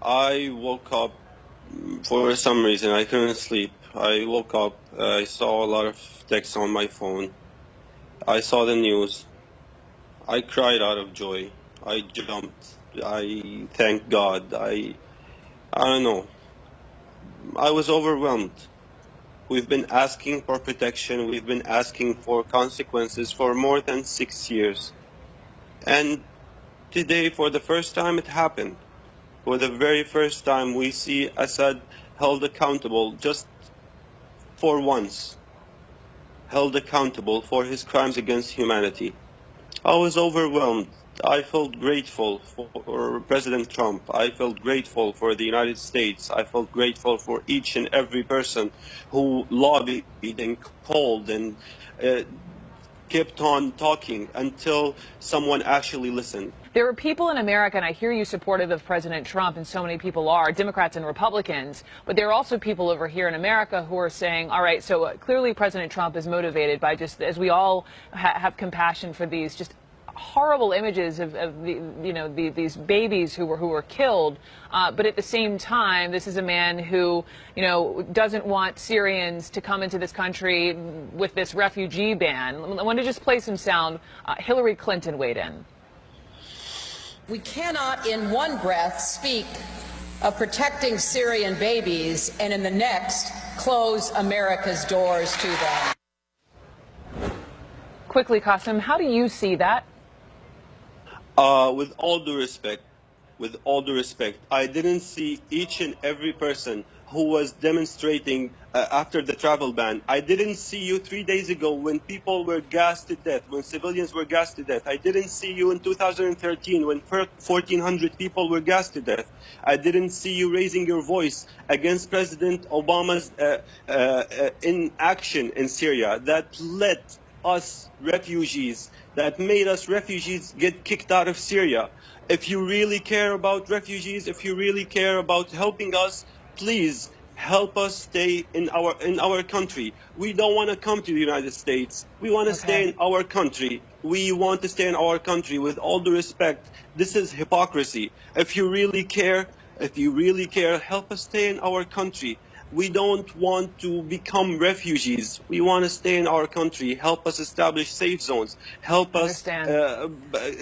I woke up for some reason. I couldn't sleep. I woke up. I saw a lot of texts on my phone. I saw the news. I cried out of joy. I jumped. I thanked God. I don't know. I was overwhelmed. We've been asking for protection. We've been asking for consequences for more than 6 years. And today, for the first time, it happened. For the very first time, we see Assad held accountable just for once, held accountable for his crimes against humanity. I was overwhelmed. I felt grateful for President Trump. I felt grateful for the United States. I felt grateful for each and every person who lobbied and called and kept on talking until someone actually listened. There are people in America, and I hear you supportive of President Trump, and so many people are, Democrats and Republicans, but there are also people over here in America who are saying, all right, so clearly President Trump is motivated by just, as we all have compassion for these just horrible images of these babies who were killed, but at the same time, this is a man who doesn't want Syrians to come into this country with this refugee ban. I want to just play some sound. Hillary Clinton weighed in. We cannot in one breath speak of protecting Syrian babies and in the next close America's doors to them. Quickly, Qasim, how do you see that? With all due respect, I didn't see each and every person who was demonstrating after the travel ban. I didn't see you 3 days ago when people were gassed to death, when civilians were gassed to death. I didn't see you in 2013 when 1,400 people were gassed to death. I didn't see you raising your voice against President Obama's inaction in Syria that led us refugees, that made us refugees get kicked out of Syria. If you really care about refugees, if you really care about helping us, please help us stay in our country. We don't want to come to the United States. We want to stay in our country. We want to stay in our country. With all due respect, this is hypocrisy. If you really care, help us stay in our country. We don't want to become refugees. We want to stay in our country. Help us establish safe zones. Help us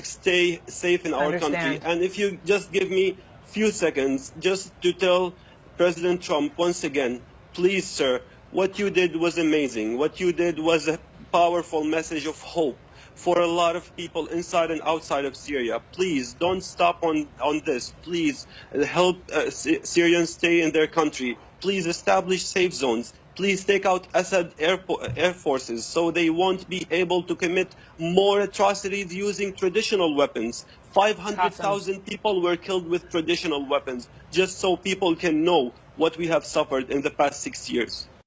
stay safe in our country. And if you just give me a few seconds just to tell President Trump once again, please, sir, what you did was amazing. What you did was a powerful message of hope for a lot of people inside and outside of Syria. Please don't stop on this. Please help Syrians stay in their country. Please establish safe zones. Please take out Assad air forces so they won't be able to commit more atrocities using traditional weapons. 500,000 people were killed with traditional weapons, just so people can know what we have suffered in the past 6 years.